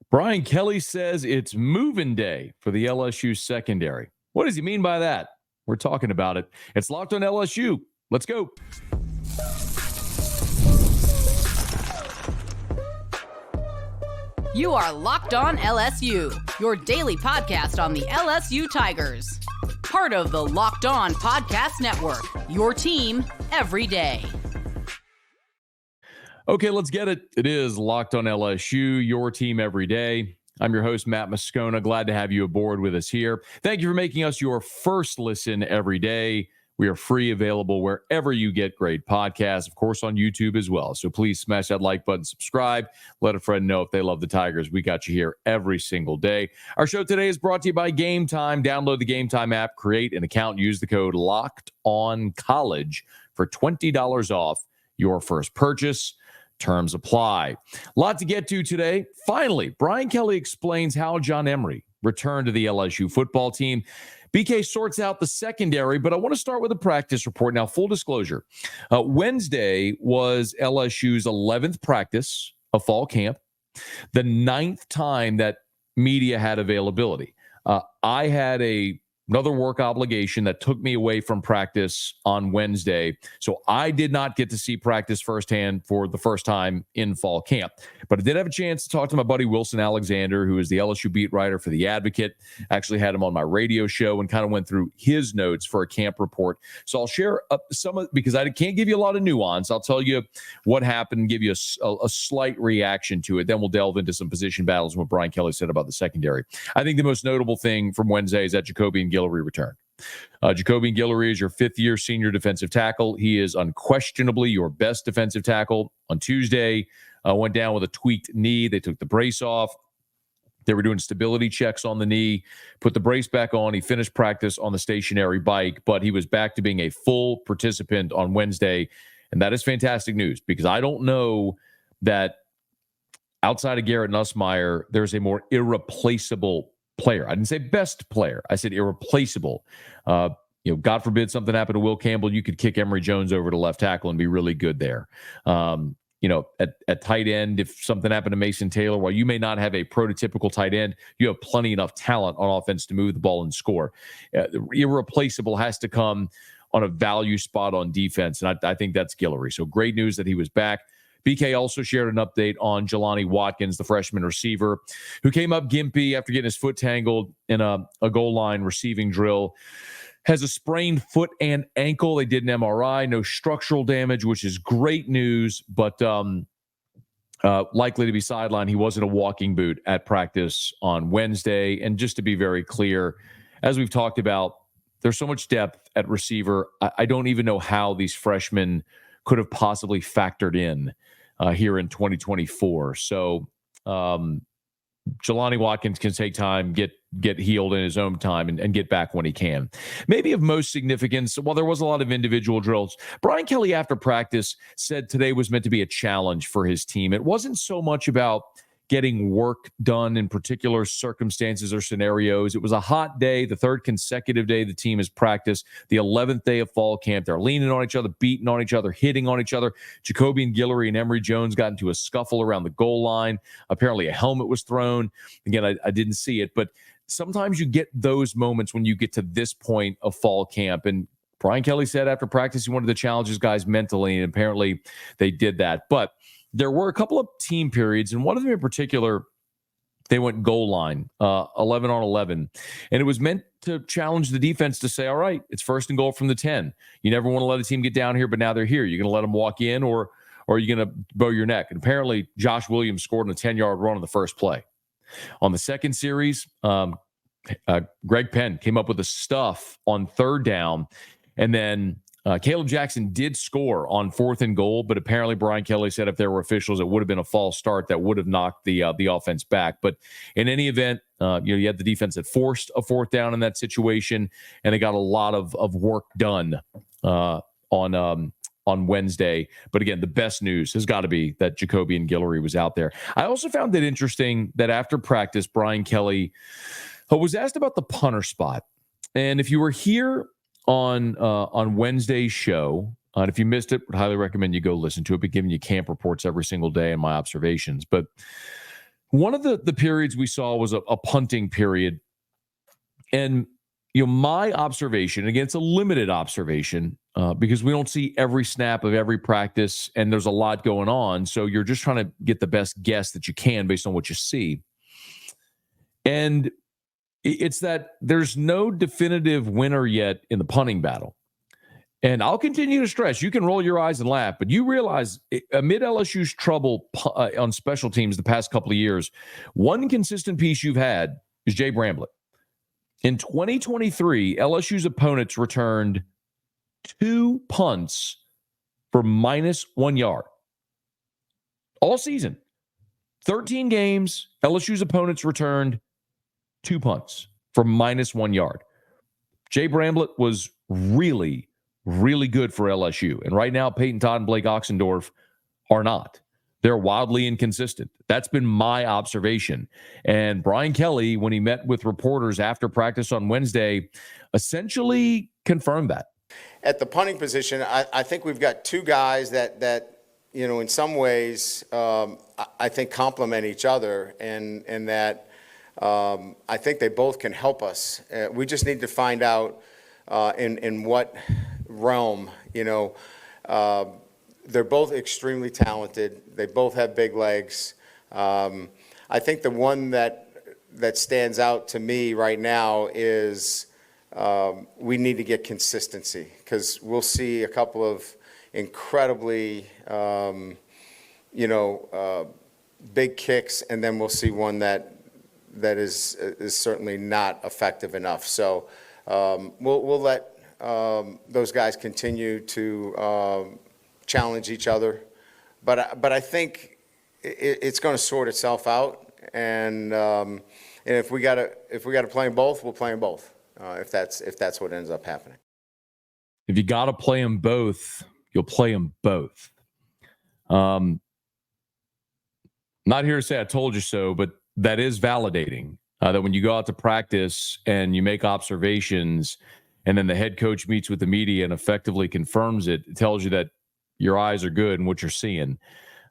Brian Kelly says it's moving day for the LSU secondary. What does he mean by that? We're talking about it. It's Locked on LSU. Let's go. You are Locked on LSU, your daily podcast on the LSU Tigers. Part of the Locked On Podcast Network, your team every day. Okay, let's get it. It is Locked on LSU, your team every day. I'm your host, Matt Moscona. Glad to have you aboard with us here. Thank you for making us your first listen every day. We are free, available wherever you get great podcasts, of course, on YouTube as well. So please smash that like button, subscribe, let a friend know if they love the Tigers. We got you here every single day. Our show today is brought to you by Game Time. Download the Game Time app, create an account, use the code LOCKEDONCollege for $20 off your first purchase. Terms apply. A lot to get to today. Finally, Brian Kelly explains how John Emery returned to the LSU football team. BK sorts out the secondary, but I want to start with a practice report. Now, full disclosure, Wednesday was LSU's 11th practice of fall camp, the 9th time that media had availability. I had another work obligation that took me away from practice on Wednesday. So I did not get to see practice firsthand for the first time in fall camp. But I did have a chance to talk to my buddy Wilson Alexander, who is the LSU beat writer for The Advocate. Actually had him on my radio show and kind of went through his notes for a camp report. So I'll share some of, because I can't give you a lot of nuance. I'll tell you what happened, give you a slight reaction to it. Then we'll delve into some position battles and what Brian Kelly said about the secondary. I think the most notable thing from Wednesday is that Jacobian Guillory returned. Jacobian Guillory is your fifth-year senior defensive tackle. He is unquestionably your best defensive tackle. On Tuesday, went down with a tweaked knee. They took the brace off. They were doing stability checks on the knee, put the brace back on. He finished practice on the stationary bike, but he was back to being a full participant on Wednesday, and that is fantastic news because I don't know that outside of Garrett Nussmeier, there's a more irreplaceable player. I didn't say best player. I said irreplaceable. God forbid something happened to Will Campbell. You could kick Emory Jones over to left tackle and be really good there. At tight end, if something happened to Mason Taylor, while you may not have a prototypical tight end, you have plenty enough talent on offense to move the ball and score. Irreplaceable has to come on a value spot on defense, and I think that's Guillory. So great news that he was back. BK also shared an update on Jelani Watkins, the freshman receiver, who came up gimpy after getting his foot tangled in a goal line receiving drill. Has a sprained foot and ankle. They did an MRI, no structural damage, which is great news, but likely to be sidelined. He was in a walking boot at practice on Wednesday. And just to be very clear, as we've talked about, there's so much depth at receiver. I don't even know how these freshmen could have possibly factored in here in 2024. So Jelani Watkins can take time, get healed in his own time, and get back when he can. Maybe of most significance, while there was a lot of individual drills, Brian Kelly after practice said today was meant to be a challenge for his team. It wasn't so much about getting work done in particular circumstances or scenarios. It was a hot day, the third consecutive day the team has practiced, the 11th day of fall camp. They're leaning on each other, beating on each other, hitting on each other. Jacobian Guillory and Emory Jones got into a scuffle around the goal line. Apparently a helmet was thrown. Again, I didn't see it, but sometimes you get those moments when you get to this point of fall camp. And Brian Kelly said after practice he wanted to challenge his guys mentally, and apparently they did that. But there were a couple of team periods, and one of them in particular, they went goal line, 11 on 11. And it was meant to challenge the defense to say, all right, it's first and goal from the 10. You never want to let a team get down here, but now they're here. You're going to let them walk in, or are you going to bow your neck? And apparently Josh Williams scored on a 10-yard run on the first play. On the second series, Greg Penn came up with the stuff on third down, and then Caleb Jackson did score on 4th and goal, but apparently Brian Kelly said if there were officials, it would have been a false start that would have knocked the offense back. But in any event, you had the defense that forced a 4th down in that situation, and they got a lot of work done on Wednesday. But again, the best news has got to be that Jacobian Guillory was out there. I also found it interesting that after practice, Brian Kelly was asked about the punter spot. And if you were here on Wednesday's show, and if you missed it, would highly recommend you go listen to it. Be giving you camp reports every single day and my observations. But one of the periods we saw was a punting period. And, my observation, again, it's a limited observation because we don't see every snap of every practice and there's a lot going on. So you're just trying to get the best guess that you can based on what you see. And it's that there's no definitive winner yet in the punting battle. And I'll continue to stress, you can roll your eyes and laugh, but you realize amid LSU's trouble on special teams the past couple of years, one consistent piece you've had is Jay Bramblett. In 2023, LSU's opponents returned 2 punts for -1 yard. All season. 13 games, LSU's opponents returned 2 punts for -1 yard. Jay Bramblett was really, really good for LSU. And right now, Peyton Todd and Blake Oxendorf are not. They're wildly inconsistent. That's been my observation. And Brian Kelly, when he met with reporters after practice on Wednesday, essentially confirmed that. At the punting position, I think we've got 2 guys that in some ways, I think complement each other, and that I think they both can help us. We just need to find out in what realm, they're both extremely talented. They both have big legs. I think the one that stands out to me right now is we need to get consistency, because we'll see a couple of incredibly, big kicks, and then we'll see one that is certainly not effective enough. So we'll let those guys continue to challenge each other, but I think it's going to sort itself out, and if we got to play them both, we'll play them both. If that's what ends up happening. If you got to play them both, you'll play them both. Not here to say I told you so, but that is validating. That when you go out to practice and you make observations, and then the head coach meets with the media and effectively confirms it, it tells you that your eyes are good and what you're seeing.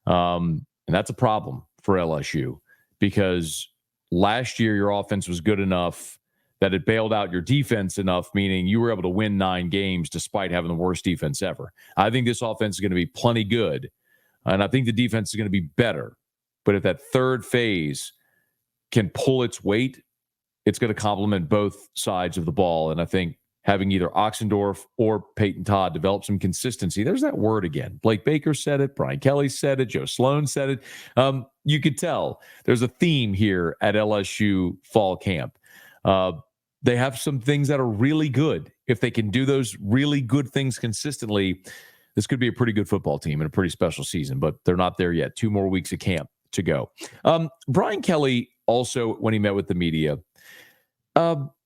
And that's a problem for LSU, because last year your offense was good enough that it bailed out your defense enough, meaning you were able to win 9 games despite having the worst defense ever. I think this offense is going to be plenty good, and I think the defense is going to be better. But if that third phase can pull its weight, it's going to complement both sides of the ball. And I think having either Oxendorf or Peyton Todd develop some consistency. There's that word again. Blake Baker said it. Brian Kelly said it. Joe Sloan said it. You could tell there's a theme here at LSU fall camp. They have some things that are really good. If they can do those really good things consistently, this could be a pretty good football team and a pretty special season, but they're not there yet. 2 more weeks of camp to go. Brian Kelly also, when he met with the media,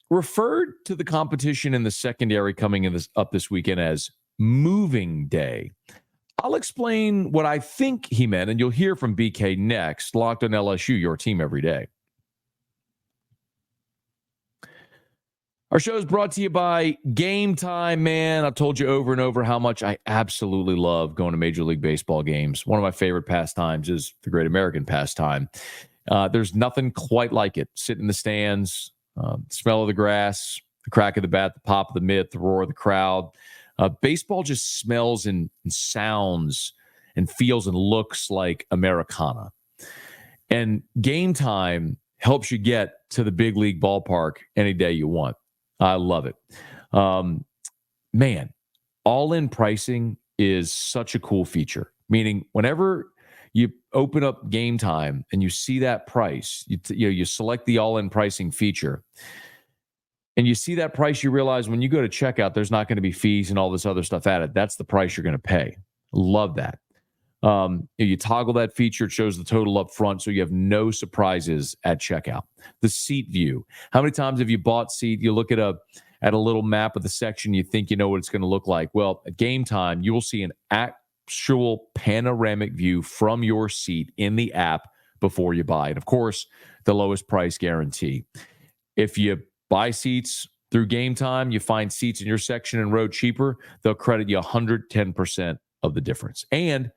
referred to the competition in the secondary coming up this weekend as moving day. I'll explain what I think he meant, and you'll hear from BK next. Locked on LSU, your team every day. Our show is brought to you by Game Time, man. I've told you over and over how much I absolutely love going to Major League Baseball games. One of my favorite pastimes is the Great American Pastime. There's nothing quite like it. Sit in the stands, the smell of the grass, the crack of the bat, the pop of the mitt, the roar of the crowd. Baseball just smells and sounds and feels and looks like Americana. And Game Time helps you get to the big league ballpark any day you want. I love it. Man, all-in pricing is such a cool feature, meaning whenever you open up Game Time and you see that price, you select the all-in pricing feature, and you see that price, you realize when you go to checkout, there's not going to be fees and all this other stuff added. That's the price you're going to pay. Love that. You toggle that feature, it shows the total up front, so you have no surprises at checkout. The seat view. How many times have you bought seat? You look at a little map of the section, you think you know what it's going to look like. Well, at Game Time, you will see an actual panoramic view from your seat in the app before you buy. And of course, the lowest price guarantee. If you buy seats through Game Time, you find seats in your section and row cheaper, they'll credit you 110% of the difference. And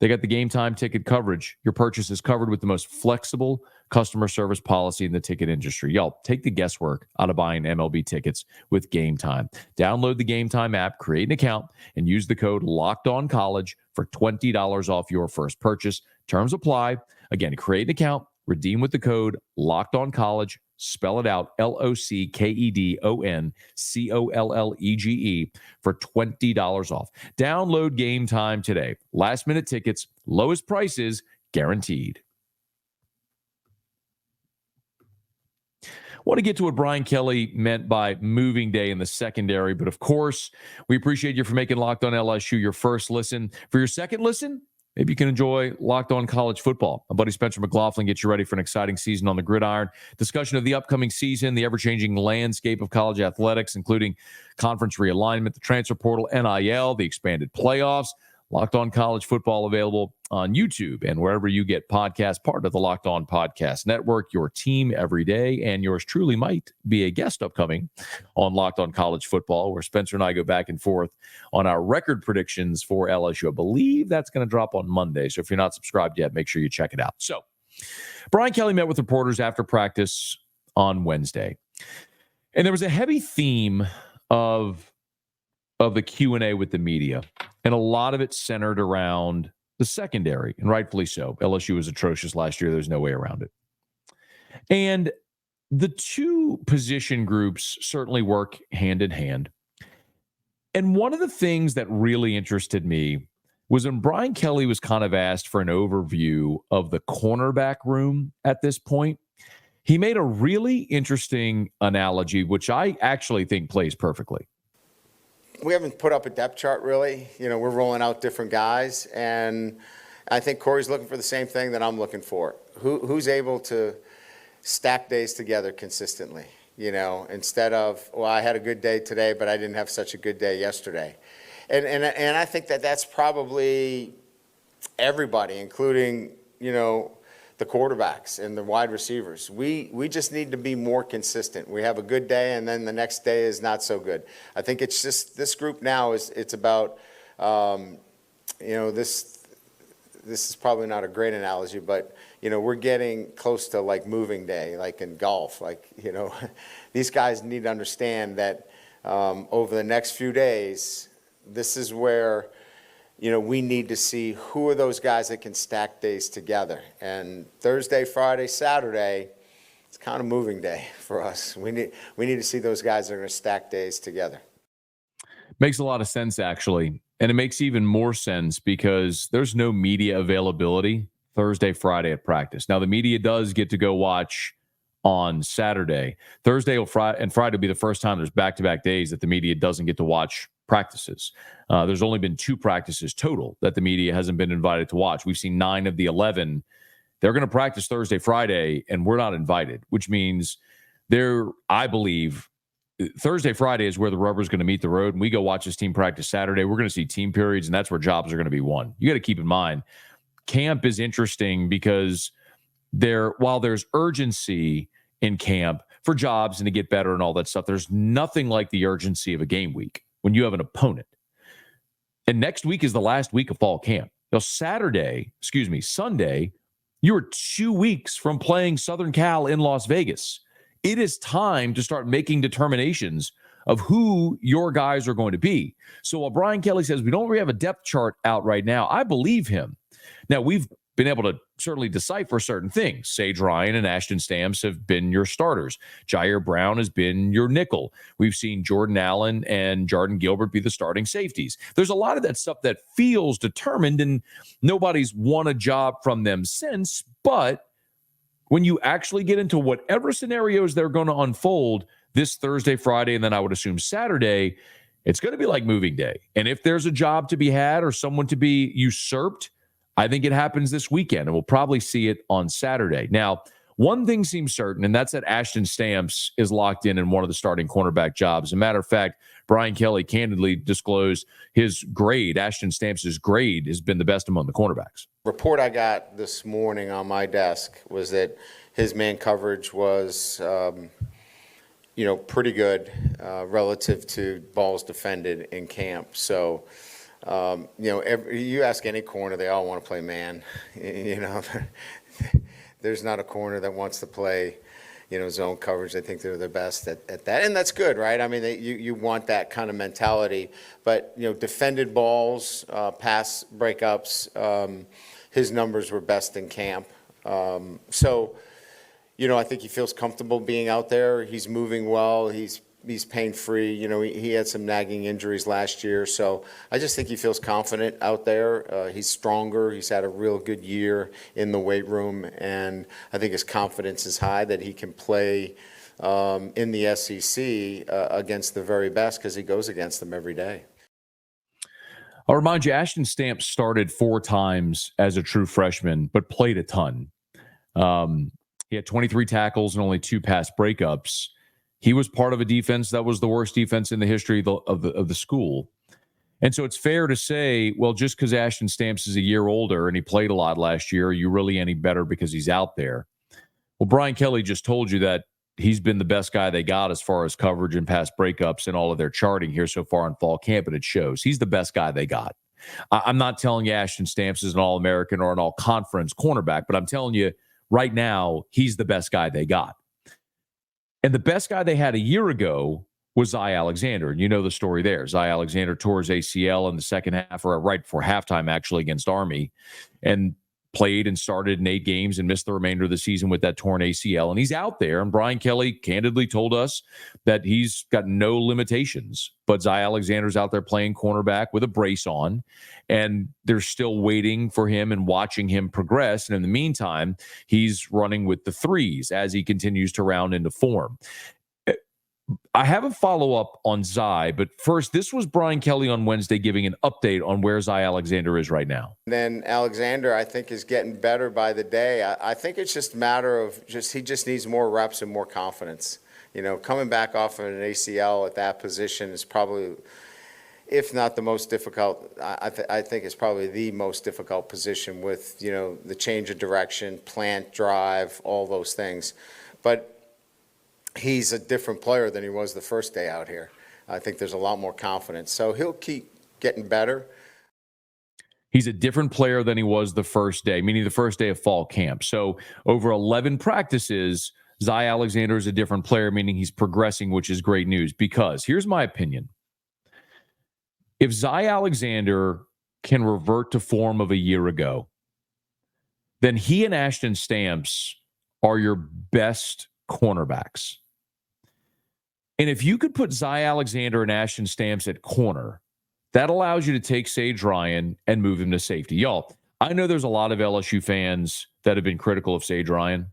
They got the Game Time ticket coverage. Your purchase is covered with the most flexible customer service policy in the ticket industry. Y'all, take the guesswork out of buying MLB tickets with Game Time. Download the Game Time app, create an account, and use the code LOCKEDONCollege for $20 off your first purchase. Terms apply. Again, create an account, redeem with the code LOCKEDONCollege. Spell it out, LOCKEDONCOLLEGE for $20 off. Download Game Time today. Last-minute tickets, lowest prices, guaranteed. I want to get to what Brian Kelly meant by moving day in the secondary, but of course, we appreciate you for making Locked On LSU your first listen. For your second listen, maybe you can enjoy Locked On College Football. My buddy Spencer McLaughlin gets you ready for an exciting season on the gridiron. Discussion of the upcoming season, the ever-changing landscape of college athletics, including conference realignment, the transfer portal, NIL, the expanded playoffs. Locked On College Football available on YouTube and wherever you get podcasts, part of the Locked On Podcast Network, your team every day, and yours truly might be a guest upcoming on Locked On College Football, where Spencer and I go back and forth on our record predictions for LSU. I believe that's going to drop on Monday, so if you're not subscribed yet, make sure you check it out. So, Brian Kelly met with reporters after practice on Wednesday, and there was a heavy theme of the Q&A with the media, and a lot of it centered around the secondary, and rightfully so. LSU was atrocious last year. There's no way around it. And the two position groups certainly work hand in hand. And one of the things that really interested me was when Brian Kelly was kind of asked for an overview of the cornerback room at this point. He made a really interesting analogy, which I actually think plays perfectly. We haven't put up a depth chart, really. We're rolling out different guys, and I think Corey's looking for the same thing that I'm looking for. Who's able to stack days together consistently, instead of, well, I had a good day today, but I didn't have such a good day yesterday. And I think that's probably everybody, including, the quarterbacks and the wide receivers. We just need to be more consistent. We have a good day, and then the next day is not so good. I think it's just this group now it's about, this is probably not a great analogy, but, we're getting close to like moving day, like in golf. These guys need to understand that over the next few days, this is where we need to see who are those guys that can stack days together. And Thursday, Friday, Saturday, it's kind of moving day for us. We need to see those guys that are going to stack days together. Makes a lot of sense, actually. And it makes even more sense because there's no media availability Thursday, Friday at practice. Now, the media does get to go watch on Saturday. Thursday and Friday will be the first time there's back-to-back days that the media doesn't get to watch practices. There's only been 2 practices total that the media hasn't been invited to watch. We've seen 9 of the 11. They're going to practice Thursday, Friday, and we're not invited, which means I believe, Thursday, Friday is where the rubber is going to meet the road, and we go watch this team practice Saturday. We're going to see team periods, and that's where jobs are going to be won. You got to keep in mind, camp is interesting because while there's urgency in camp for jobs and to get better and all that stuff, there's nothing like the urgency of a game week when you have an opponent. And next week is the last week of fall camp. Now, Sunday, you are 2 weeks from playing Southern Cal in Las Vegas. It is time to start making determinations of who your guys are going to be. So while Brian Kelly says we don't really have a depth chart out right now, I believe him. Now, we've been able to certainly decipher certain things. Sage Ryan and Ashton Stamps have been your starters. Jair Brown has been your nickel. We've seen Jordan Allen and Jordan Gilbert be the starting safeties. There's a lot of that stuff that feels determined, and nobody's won a job from them since. But when you actually get into whatever scenarios they're going to unfold this Thursday, Friday, and then I would assume Saturday, it's going to be like moving day. And if there's a job to be had or someone to be usurped, I think it happens this weekend, and we'll probably see it on Saturday. Now, one thing seems certain, and that's that Ashton Stamps is locked in one of the starting cornerback jobs. As a matter of fact, Brian Kelly candidly disclosed his grade. Ashton Stamps' grade has been the best among the cornerbacks. Report I got this morning on my desk was that his man coverage was, pretty good relative to balls defended in camp. So You ask any corner, they all want to play man. There's not a corner that wants to play, zone coverage. I think they're the best at that, and that's good, right? I mean, you want that kind of mentality. But defended balls, pass breakups, his numbers were best in camp. So I think he feels comfortable being out there. He's moving well. He's pain-free. He had some nagging injuries last year. So I just think he feels confident out there. He's stronger. He's had a real good year in the weight room. And I think his confidence is high that he can play in the SEC against the very best because he goes against them every day. I'll remind you, Ashton Stamps started 4 times as a true freshman, but played a ton. He had 23 tackles and only 2 pass breakups. He was part of a defense that was the worst defense in the history of the school. And so it's fair to say, well, just because Ashton Stamps is a year older and he played a lot last year, are you really any better because he's out there? Well, Brian Kelly just told you that he's been the best guy they got as far as coverage and pass breakups and all of their charting here so far in fall camp, and it shows. He's the best guy they got. I'm not telling you Ashton Stamps is an All-American or an All-Conference cornerback, but I'm telling you right now he's the best guy they got. And the best guy they had a year ago was Sigh Alexander. And you know the story there. Sigh Alexander tore his ACL in the second half, or right before halftime, actually, against Army, and played and started in 8 games and missed the remainder of the season with that torn ACL. And he's out there. And Brian Kelly candidly told us that he's got no limitations. But Sigh Alexander's out there playing cornerback with a brace on. And they're still waiting for him and watching him progress. And in the meantime, he's running with the 3s as he continues to round into form. I have a follow-up on Sigh, but first, this was Brian Kelly on Wednesday giving an update on where Sigh Alexander is right now. And then Alexander, I think, is getting better by the day. I think it's just a matter of he just needs more reps and more confidence. Coming back off of an ACL at that position is probably, if not the most difficult, I think it's probably the most difficult position with, the change of direction, plant, drive, all those things. But he's a different player than he was the first day out here. I think there's a lot more confidence. So he'll keep getting better. He's a different player than he was the first day, meaning the first day of fall camp. So over 11 practices, Sigh Alexander is a different player, meaning he's progressing, which is great news. Because here's my opinion. If Sigh Alexander can revert to form of a year ago, then he and Ashton Stamps are your best cornerbacks. And if you could put Sigh Alexander and Ashton Stamps at corner, that allows you to take Sage Ryan and move him to safety. Y'all, I know there's a lot of LSU fans that have been critical of Sage Ryan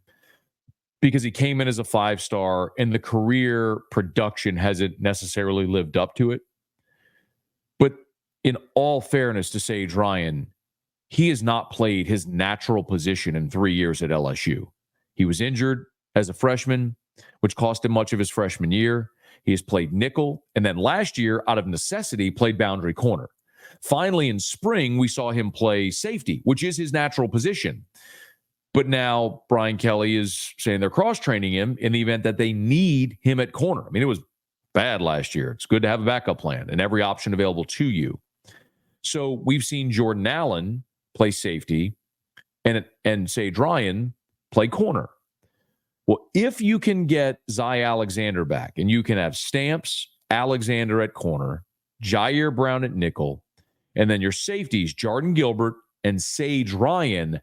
because he came in as a 5-star and the career production hasn't necessarily lived up to it. But in all fairness to Sage Ryan, he has not played his natural position in 3 years at LSU. He was injured as a freshman, which cost him much of his freshman year. He has played nickel, and then last year, out of necessity, played boundary corner. Finally, in spring, we saw him play safety, which is his natural position. But now Brian Kelly is saying they're cross-training him in the event that they need him at corner. I mean, it was bad last year. It's good to have a backup plan and every option available to you. So we've seen Jordan Allen play safety and Sage Ryan play corner. Well, if you can get Sigh Alexander back and you can have Stamps, Alexander at corner, Jair Brown at nickel, and then your safeties, Jordan Gilbert and Sage Ryan,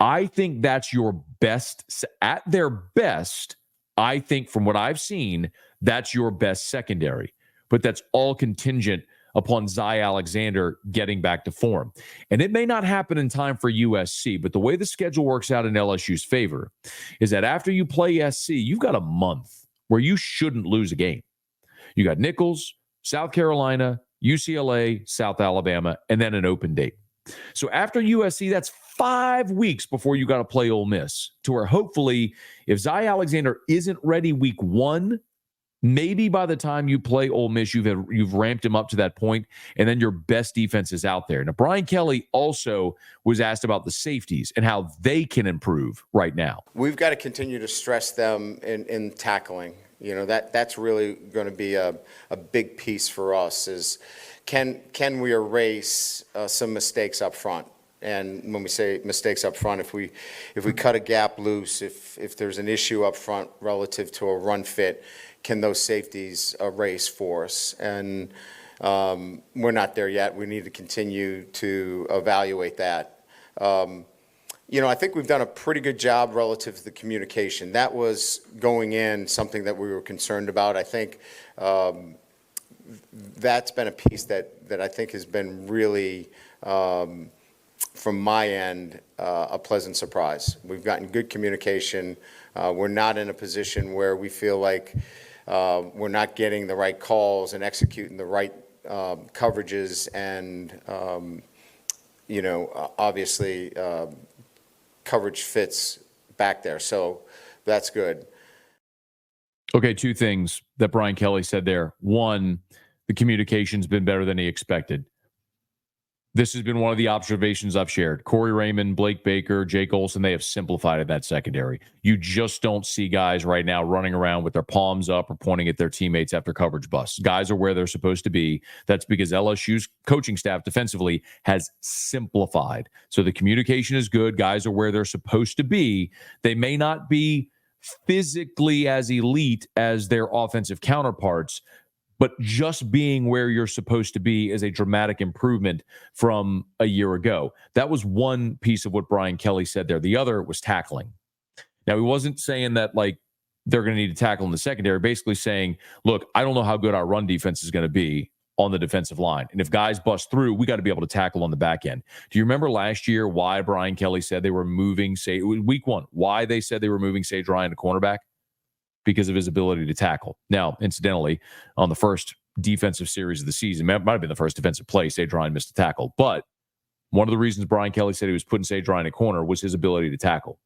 I think that's your best. At their best, I think from what I've seen, that's your best secondary. But that's all contingent upon Sigh Alexander getting back to form. And it may not happen in time for USC, but the way the schedule works out in LSU's favor is that after you play SC, you've got a month where you shouldn't lose a game. You got Nicholls, South Carolina, UCLA, South Alabama, and then an open date. So after USC, that's 5 weeks before you got to play Ole Miss, to where hopefully if Sigh Alexander isn't ready week 1, maybe by the time you play Ole Miss, you've ramped him up to that point, and then your best defense is out there. Now, Brian Kelly also was asked about the safeties and how they can improve right now. We've got to continue to stress them in tackling. That's really going to be a big piece for us is can we erase some mistakes up front? And when we say mistakes up front, if we cut a gap loose, if there's an issue up front relative to a run fit, can those safeties erase for us? And we're not there yet. We need to continue to evaluate that. I think we've done a pretty good job relative to the communication. That was going in something that we were concerned about. I think that's been a piece that I think has been really, from my end, a pleasant surprise. We've gotten good communication. We're not in a position where we feel like we're not getting the right calls and executing the right coverages and, obviously coverage fits back there. So that's good. Okay, two things that Brian Kelly said there. One, the communication's been better than he expected. This has been one of the observations I've shared. Corey Raymond, Blake Baker, Jake Olson, they have simplified in that secondary. You just don't see guys right now running around with their palms up or pointing at their teammates after coverage busts. Guys are where they're supposed to be. That's because LSU's coaching staff defensively has simplified. So the communication is good. Guys are where they're supposed to be. They may not be physically as elite as their offensive counterparts, but just being where you're supposed to be is a dramatic improvement from a year ago. That was one piece of what Brian Kelly said there. The other was tackling. Now, he wasn't saying that they're going to need to tackle in the secondary, basically saying, look, I don't know how good our run defense is going to be on the defensive line. And if guys bust through, we got to be able to tackle on the back end. Do you remember last year why Brian Kelly said they were moving, week one, why they said they were moving Sage Ryan to cornerback? Because of his ability to tackle. Now, incidentally, on the first defensive series of the season, it might have been the first defensive play, Sage Ryan missed a tackle. But one of the reasons Brian Kelly said he was putting Sage Ryan at corner was his ability to tackle.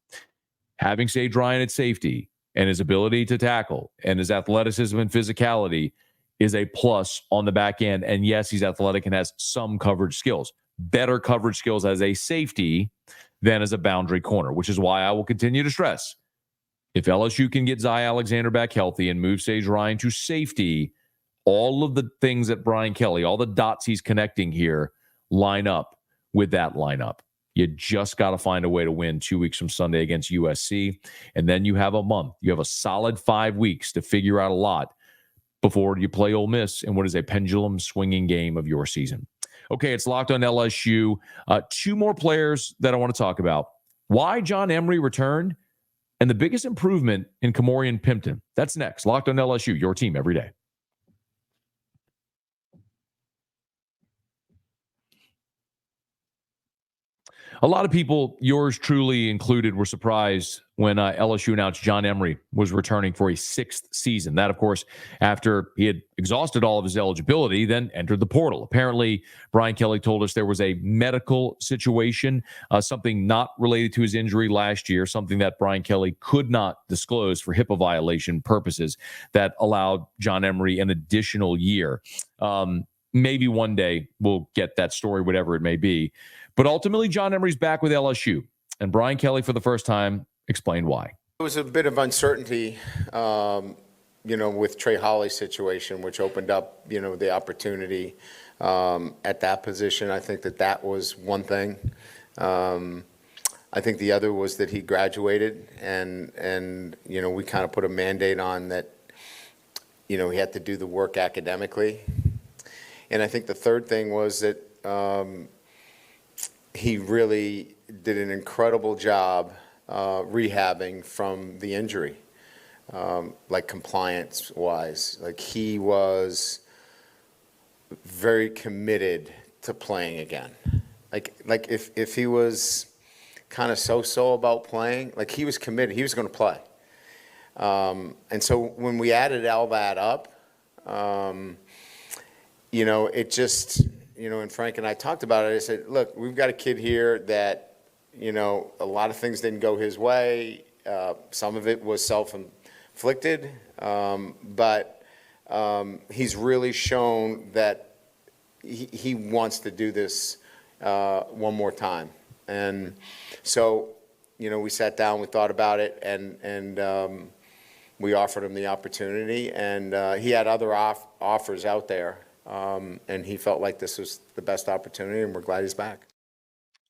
Having Sage Ryan at safety and his ability to tackle and his athleticism and physicality is a plus on the back end. And yes, he's athletic and has some coverage skills. Better coverage skills as a safety than as a boundary corner, which is why I will continue to stress, if LSU can get Zy Alexander back healthy and move Sage Ryan to safety, all of the things that Brian Kelly, all the dots he's connecting here, line up with that lineup. You just got to find a way to win 2 weeks from Sunday against USC. And then you have a month. You have a solid 5 weeks to figure out a lot before you play Ole Miss in what is a pendulum swinging game of your season. Okay, it's Locked on LSU. Two more players that I want to talk about. Why John Emery returned and the biggest improvement in Ka'Morreun Pimpton. That's next. Locked on LSU, your team every day. A lot of people, yours truly included, were surprised when LSU announced John Emery was returning for a 6th season. That, of course, after he had exhausted all of his eligibility, then entered the portal. Apparently, Brian Kelly told us there was a medical situation, something not related to his injury last year, something that Brian Kelly could not disclose for HIPAA violation purposes that allowed John Emery an additional year. Maybe one day we'll get that story, whatever it may be. But ultimately, John Emery's back with LSU. And Brian Kelly, for the first time, explained why. There was a bit of uncertainty, with Trey Holly's situation, which opened up, the opportunity at that position. I think that was one thing. I think the other was that he graduated, and we kind of put a mandate on that, he had to do the work academically. And I think the third thing was that he really did an incredible job rehabbing from the injury, compliance-wise. He was very committed to playing again. If he was kind of so-so about playing, he was committed. He was going to play. And so when we added all that up, it just, and Frank and I talked about it. I said, look, we've got a kid here that, a lot of things didn't go his way. Some of it was self-inflicted, but he's really shown that he wants to do this one more time. And so, we sat down, we thought about it, and we offered him the opportunity, and he had other offers out there, and he felt like this was the best opportunity, and we're glad he's back.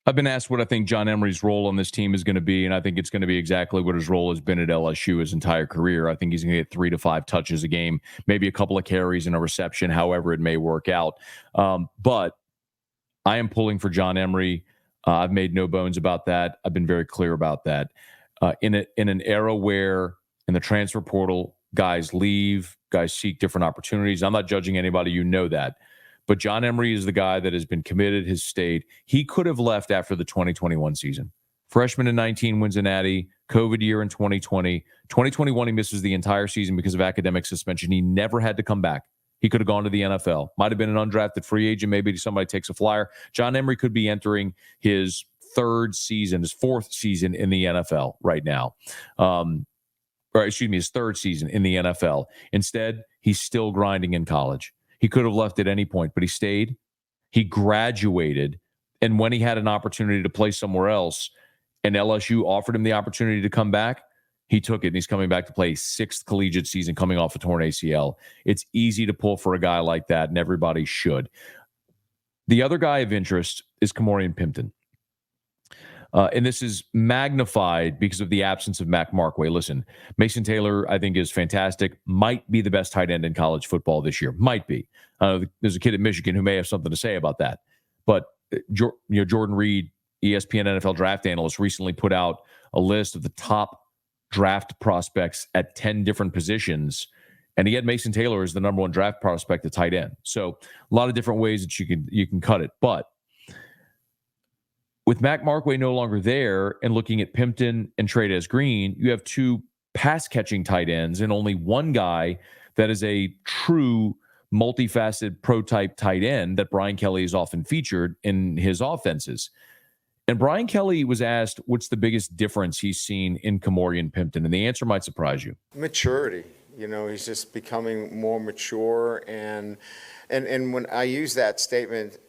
I've been asked what I think John Emery's role on this team is going to be, and I think it's going to be exactly what his role has been at LSU his entire career. I think he's going to get 3 to 5 touches a game, maybe a couple of carries and a reception, however it may work out. But I am pulling for John Emery. I've made no bones about that. I've been very clear about that. In an era where in the transfer portal, guys leave, guys seek different opportunities. I'm not judging anybody, you know that. But John Emery is the guy that has been committed, has stayed. He could have left after the 2021 season. Freshman in 19 wins a natty, COVID year in 2020. 2021, he misses the entire season because of academic suspension. He never had to come back. He could have gone to the NFL. Might have been an undrafted free agent. Maybe somebody takes a flyer. John Emery could be entering his fourth season in the NFL right now. His third season in the NFL. Instead, he's still grinding in college. He could have left at any point, but he stayed. He graduated. And when he had an opportunity to play somewhere else and LSU offered him the opportunity to come back, he took it, and he's coming back to play 6th collegiate season coming off a torn ACL. It's easy to pull for a guy like that, and everybody should. The other guy of interest is Ka'Morreun Pimpton. And this is magnified because of the absence of Mac Markway. Listen, Mason Taylor, I think, is fantastic. Might be the best tight end in college football this year. Might be. There's a kid at Michigan who may have something to say about that. But Jordan Reed, ESPN NFL draft analyst, recently put out a list of the top draft prospects at 10 different positions. And he had Mason Taylor as the number 1 draft prospect at tight end. So a lot of different ways that you can cut it. But with Mac Markway no longer there and looking at Pimpton and Trey'Dez Green, you have 2 pass-catching tight ends and only 1 guy that is a true multifaceted pro-type tight end that Brian Kelly has often featured in his offenses. And Brian Kelly was asked what's the biggest difference he's seen in Ka'Morreun Pimpton, and the answer might surprise you. Maturity. He's just becoming more mature, and when I use that statement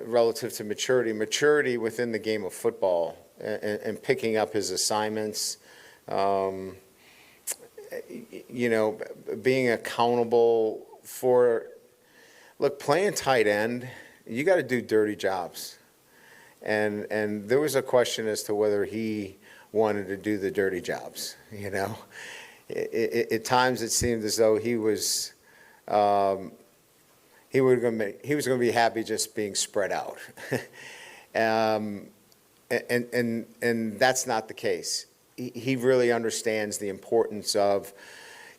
relative to maturity within the game of football and picking up his assignments, being accountable for, playing tight end, you got to do dirty jobs. And there was a question as to whether he wanted to do the dirty jobs, At times it seemed as though he was going to be happy just being spread out. And that's not the case. He really understands the importance of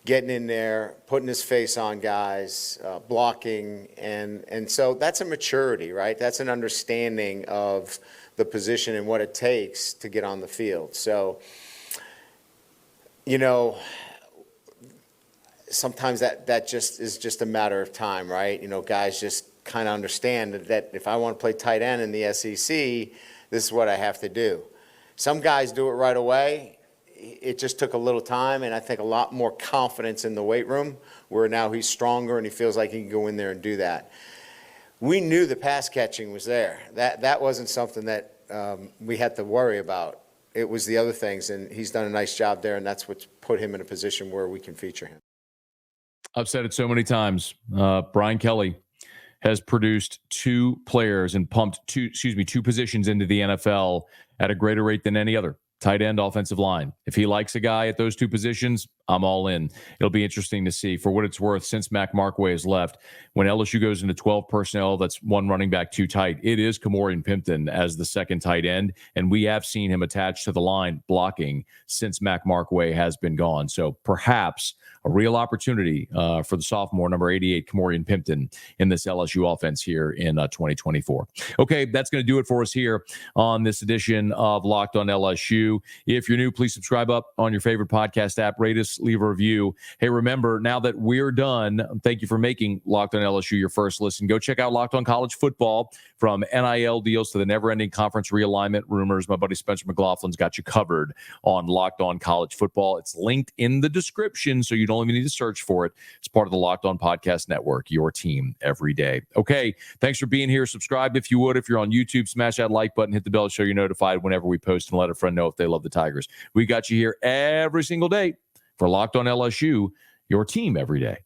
getting in there, putting his face on guys, blocking. And so that's a maturity, right? That's an understanding of the position and what it takes to get on the field. So, sometimes that just is just a matter of time, right? Guys just kind of understand that if I want to play tight end in the SEC, this is what I have to do. Some guys do it right away. It just took a little time, and I think a lot more confidence in the weight room, where now he's stronger and he feels like he can go in there and do that. We knew the pass catching was there. That wasn't something that we had to worry about. It was the other things, and he's done a nice job there, and that's what's put him in a position where we can feature him. I've said it so many times. Brian Kelly has produced 2 players and pumped 2 positions into the NFL at a greater rate than any other. Tight end, offensive line. If he likes a guy at those 2 positions, I'm all in. It'll be interesting to see. For what it's worth, since Mac Markway has left, when LSU goes into 12 personnel, that's 1 running back, 2 tight, it is Ka'Morreun Pimpton as the second tight end, and we have seen him attached to the line blocking since Mac Markway has been gone. So perhaps a real opportunity for the sophomore, number 88, Ka'Morreun Pimpton, in this LSU offense here in 2024. Okay, that's going to do it for us here on this edition of Locked on LSU. If you're new, please subscribe up on your favorite podcast app. Rate us, leave a review. Hey, remember, now that we're done, thank you for making Locked on LSU your first listen. Go check out Locked on College Football. From NIL deals to the never-ending conference realignment rumors, my buddy Spencer McLaughlin's got you covered on Locked on College Football. It's linked in the description, so you don't even need to search for it. It's part of the Locked on Podcast Network, your team every day. Okay, thanks for being here. Subscribe if you would. If you're on YouTube, smash that like button, hit the bell so you're notified whenever we post, and let a friend know if they love the Tigers. We got you here every single day For Locked On LSU, your team every day.